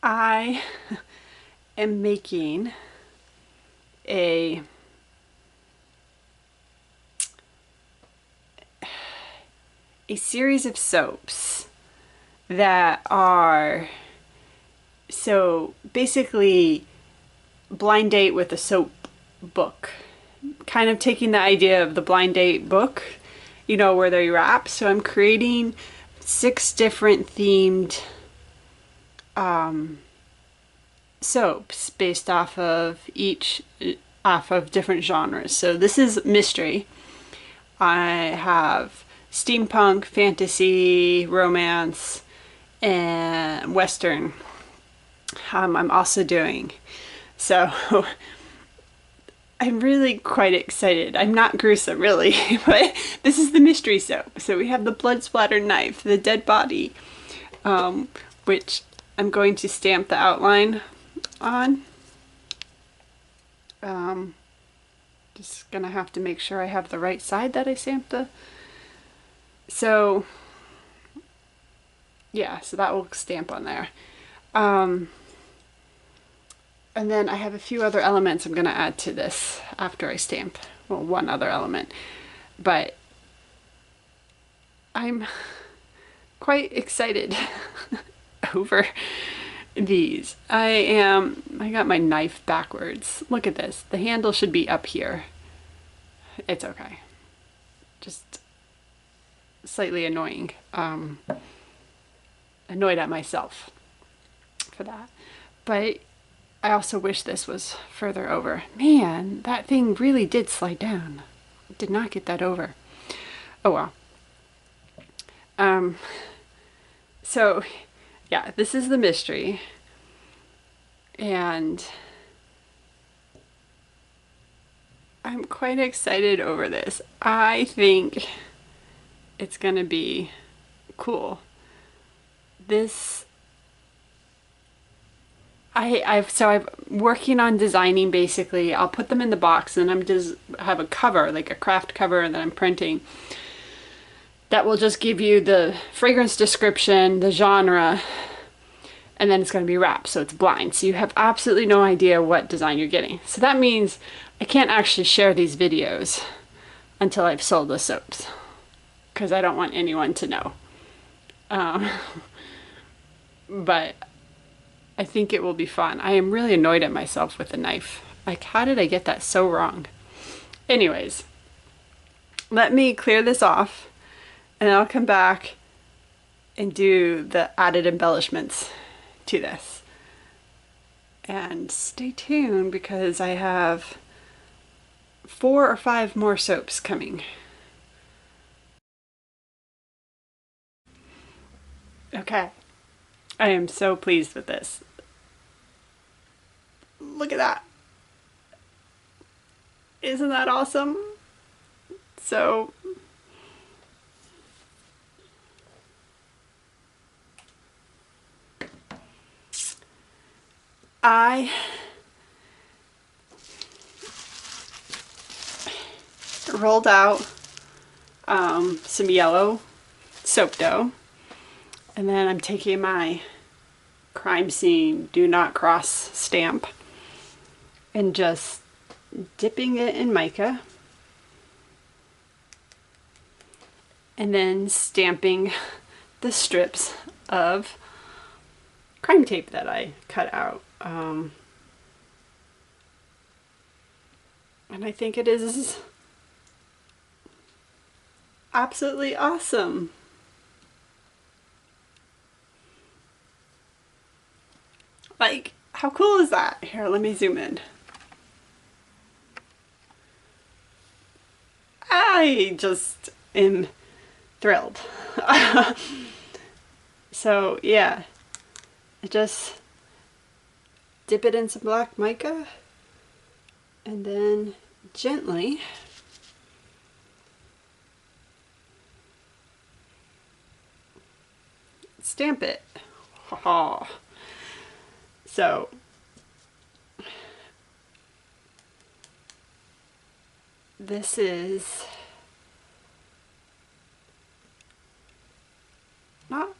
I am making a series of soaps that are so basically blind date with a soap book. Kind of taking the idea of the blind date book, you know, where they wrap. So I'm creating 6 different themed soaps based off of different genres. So this is mystery. I have steampunk, fantasy, romance, and western. I'm also doing. So I'm really quite excited. I'm not gruesome really, but this is the mystery soap. So we have the blood splattered knife, the dead body, which I'm going to stamp the outline on. Just gonna have to make sure I have the right side that I stamped the. So yeah, so that will stamp on there. And then I have a few other elements I'm gonna add to this after I stamp. Well, one other element, but I'm quite excited over these. I got my knife backwards. Look at this. The handle should be up here. It's okay. Just slightly annoying. Annoyed at myself for that. But I also wish this was further over. Man, that thing really did slide down. Did not get that over. Oh well. So yeah, this is the mystery. And I'm quite excited over this. I think it's gonna be cool. This I'm working on designing basically. I'll put them in the box and I'm just have a cover, like a craft cover that I'm printing. That will just give you the fragrance description, the genre, and then it's going to be wrapped, so it's blind. So you have absolutely no idea what design you're getting. So that means I can't actually share these videos until I've sold the soaps, because I don't want anyone to know. But I think it will be fun. I am really annoyed at myself with the knife. Like, how did I get that so wrong? Anyways, let me clear this off and I'll come back and do the added embellishments to this. And stay tuned because I have 4 or 5 more soaps coming. Okay, I am so pleased with this. Look at that. Isn't that awesome? So I rolled out some yellow soap dough, and then I'm taking my crime scene do not cross stamp and just dipping it in mica and then stamping the strips of crime tape that I cut out. And I think it is absolutely awesome. Like, how cool is that? Here, let me zoom in. I just am thrilled. So yeah, I just dip it in some black mica and then gently stamp it. So this is not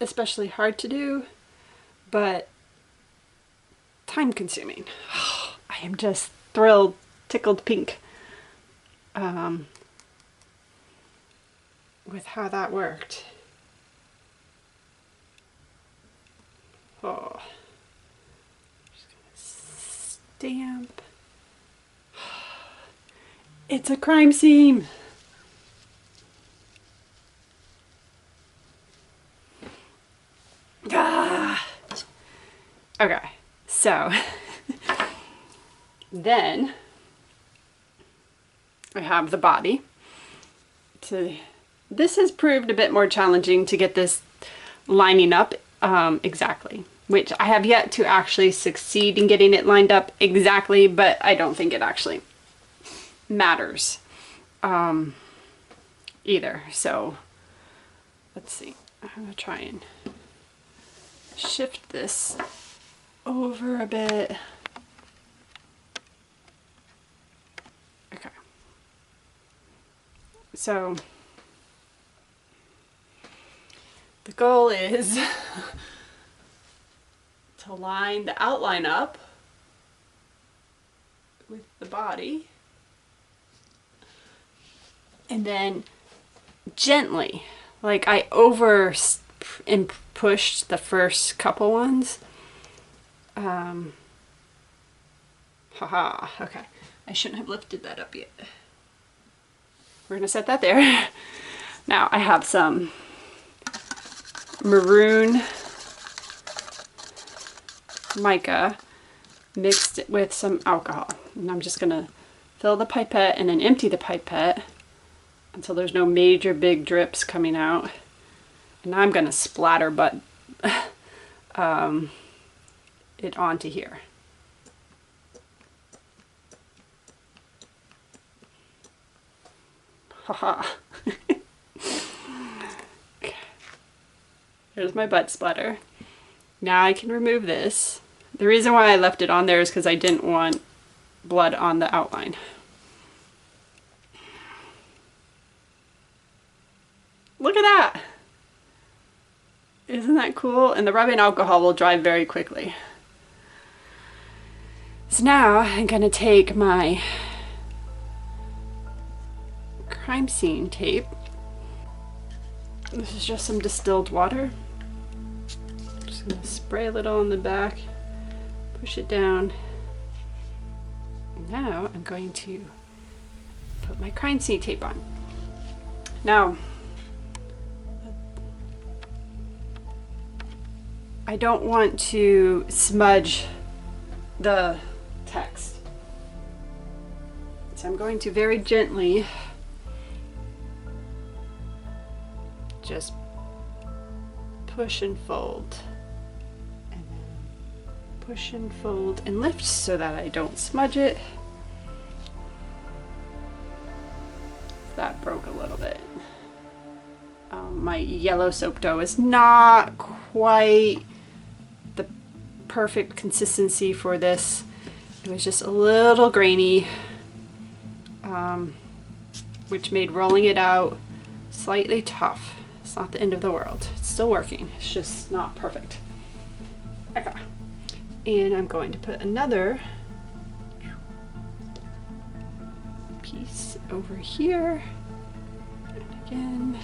especially hard to do, but time consuming. I am just thrilled, tickled pink with how that worked. Oh, just gonna stamp. It's a crime scene. Ah. Okay, so then I have the body. So this has proved a bit more challenging to get this lining up exactly, which I have yet to actually succeed in getting it lined up exactly, but I don't think it actually matters either. So let's see, I'm gonna try and shift this over a bit. Okay, so the goal is to line the outline up with the body, and then gently, like I over and pushed the first couple ones. Haha, okay. I shouldn't have lifted that up yet. We're gonna set that there. Now I have some maroon mica mixed with some alcohol. And I'm just gonna fill the pipette and then empty the pipette until there's no major big drips coming out. And now I'm gonna splatter it onto here. Haha. Okay. There's my butt splatter. Now I can remove this. The reason why I left it on there is because I didn't want blood on the outline. Look at that! Isn't that cool? And the rubbing alcohol will dry very quickly. So now I'm gonna take my crime scene tape. This is just some distilled water. Just gonna spray a little on the back, push it down. Now I'm going to put my crime scene tape on. Now, I don't want to smudge the text, so I'm going to very gently just push and fold, and then push and fold and lift so that I don't smudge it. That broke a little bit. My yellow soap dough is not quite the perfect consistency for this. It was just a little grainy, which made rolling it out slightly tough. It's not the end of the world. It's still working. It's just not perfect. Okay. And I'm going to put another piece over here. And again,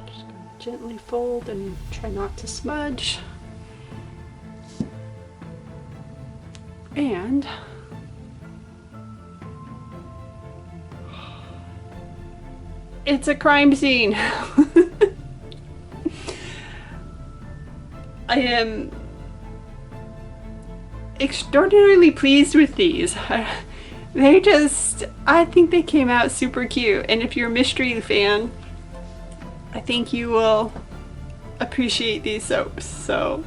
just going to gently fold and try not to smudge. And it's a crime scene. I am extraordinarily pleased with these. They just, I think they came out super cute. And if you're a mystery fan, I think you will appreciate these soaps. So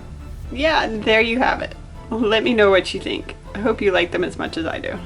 yeah, there you have it. Let me know what you think. I hope you like them as much as I do.